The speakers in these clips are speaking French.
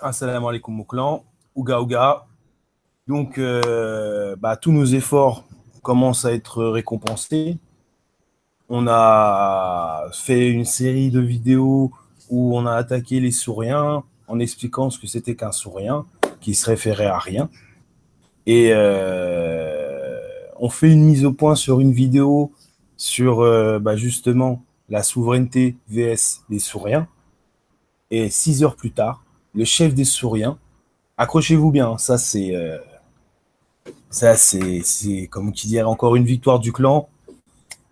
Assalamu alaikum mon clan, Ouga Ouga. Donc, tous nos efforts commencent à être récompensés. On a fait une série de vidéos où on a attaqué les souriens en expliquant ce que c'était qu'un sourien, qui se référait à rien. Et on fait une mise au point sur une vidéo sur justement la souveraineté vs les souriens. Et 6 heures plus tard, le chef des souriens, accrochez-vous bien, c'est comme qui dirait encore une victoire du clan.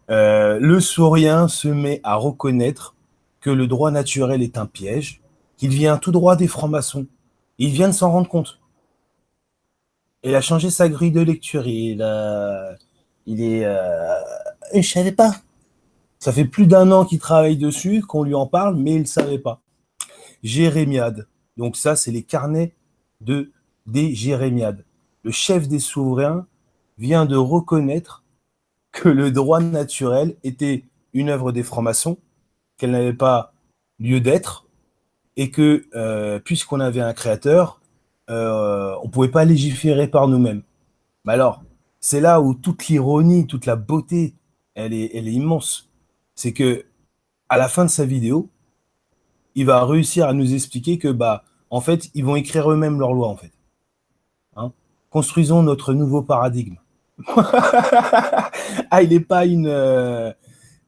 Le saurien se met à reconnaître que le droit naturel est un piège, qu'il vient tout droit des francs-maçons. Il vient de s'en rendre compte. Il a changé sa grille de lecture. Il est, je savais pas. Ça fait plus d'1 an qu'il travaille dessus, qu'on lui en parle, mais il ne savait pas. Jérémiade. Donc ça, c'est les carnets des Jérémiades. Le chef des souverains vient de reconnaître que le droit naturel était une œuvre des francs-maçons, qu'elle n'avait pas lieu d'être, et que puisqu'on avait un créateur, on ne pouvait pas légiférer par nous-mêmes. Mais alors, c'est là où toute l'ironie, toute la beauté, elle est immense. C'est que à la fin de sa vidéo, il va réussir à nous expliquer que en fait, ils vont écrire eux-mêmes leurs lois en fait. Hein. Construisons notre nouveau paradigme. Ah, il n'est pas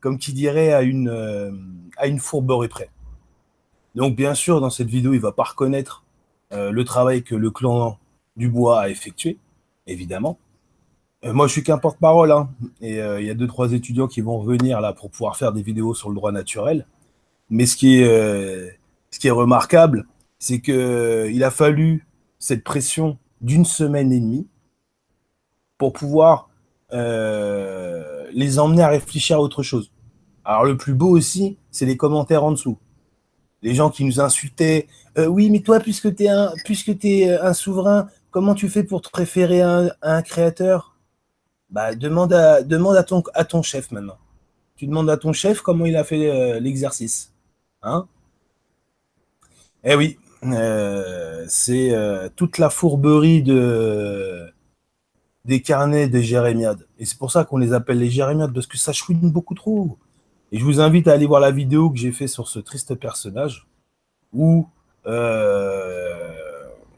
comme qui dirait, à une fourberie près. Donc, bien sûr, dans cette vidéo, il ne va pas reconnaître le travail que le clan Dubois a effectué, évidemment. Moi, je suis qu'un porte-parole, hein, et il y a 2, 3 étudiants qui vont revenir là pour pouvoir faire des vidéos sur le droit naturel. Mais ce qui est remarquable, c'est qu'il a fallu cette pression d'1 semaine et demie pour pouvoir les emmener à réfléchir à autre chose. Alors le plus beau aussi, c'est les commentaires en dessous. Les gens qui nous insultaient. Oui, mais toi, puisque t'es un souverain, comment tu fais pour te préférer à un créateur? Demande à ton chef maintenant. Tu demandes à ton chef comment il a fait l'exercice. Hein. Eh oui, c'est toute la fourberie des carnets des Jérémiades. Et c'est pour ça qu'on les appelle les Jérémiades, parce que ça chouine beaucoup trop. Et je vous invite à aller voir la vidéo que j'ai fait sur ce triste personnage, où euh,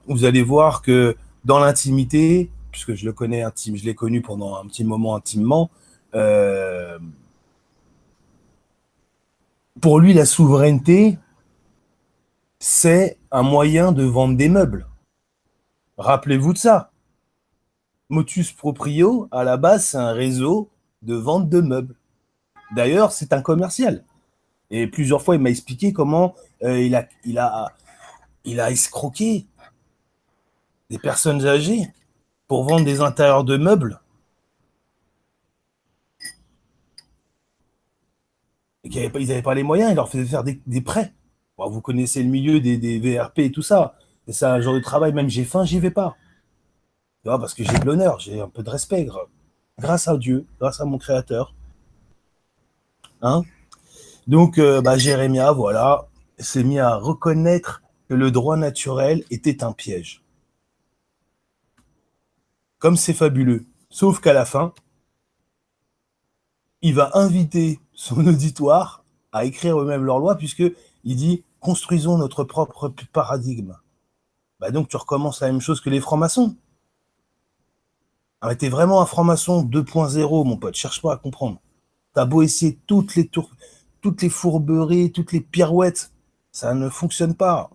vous allez voir que dans l'intimité, puisque je le connais intime, je l'ai connu pendant un petit moment intimement, euh, pour lui, la souveraineté, c'est un moyen de vendre des meubles. Rappelez-vous de ça. Motus Proprio, à la base, c'est un réseau de vente de meubles. D'ailleurs, c'est un commercial. Et plusieurs fois, il m'a expliqué comment il a escroqué des personnes âgées pour vendre des intérieurs de meubles et qu'ils n'avaient pas les moyens. Il leur faisait faire des prêts. Bon, vous connaissez le milieu des VRP et tout ça. Et c'est un genre de travail, même j'ai faim, j'y vais pas. Tu vois, parce que j'ai de l'honneur, j'ai un peu de respect. Grâce à Dieu, grâce à mon créateur. Hein. Donc, Jérémia, voilà, s'est mis à reconnaître que le droit naturel était un piège. Comme c'est fabuleux. Sauf qu'à la fin, il va inviter son auditoire à écrire eux-mêmes leurs lois, puisqu'il dit construisons notre propre paradigme. Donc, tu recommences la même chose que les francs-maçons. Ah, t'es vraiment un franc-maçon 2.0, mon pote, cherche pas à comprendre. T'as beau essayer toutes les fourberies, toutes les pirouettes, ça ne fonctionne pas.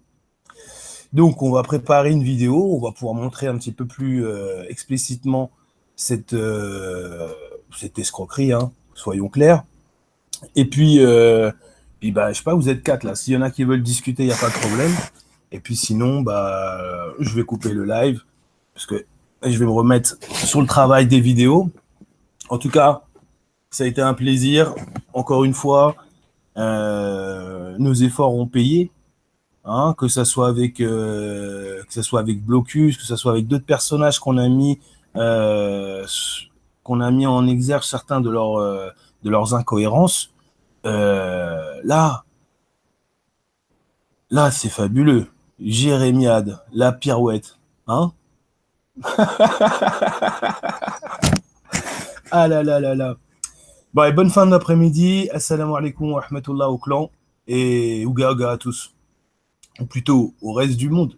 Donc, on va préparer une vidéo, on va pouvoir montrer un petit peu plus explicitement cette, cette escroquerie, hein, soyons clairs. Et puis, je sais pas, vous êtes 4 là. S'il y en a qui veulent discuter, il n'y a pas de problème. Et puis sinon, je vais couper le live parce que je vais me remettre sur le travail des vidéos. En tout cas, ça a été un plaisir. Encore une fois, nos efforts ont payé. Hein, que ça soit avec Blocus, que ça soit avec d'autres personnages euh, qu'on a mis en exergue certains de leurs incohérences. Là, c'est fabuleux. Jérémiade, la pirouette. Hein? Ah là là là là. Bon, et bonne fin d'après-midi. Assalamu alaikum wa rahmatullah au clan. Et ouga ouga à tous. Ou plutôt au reste du monde.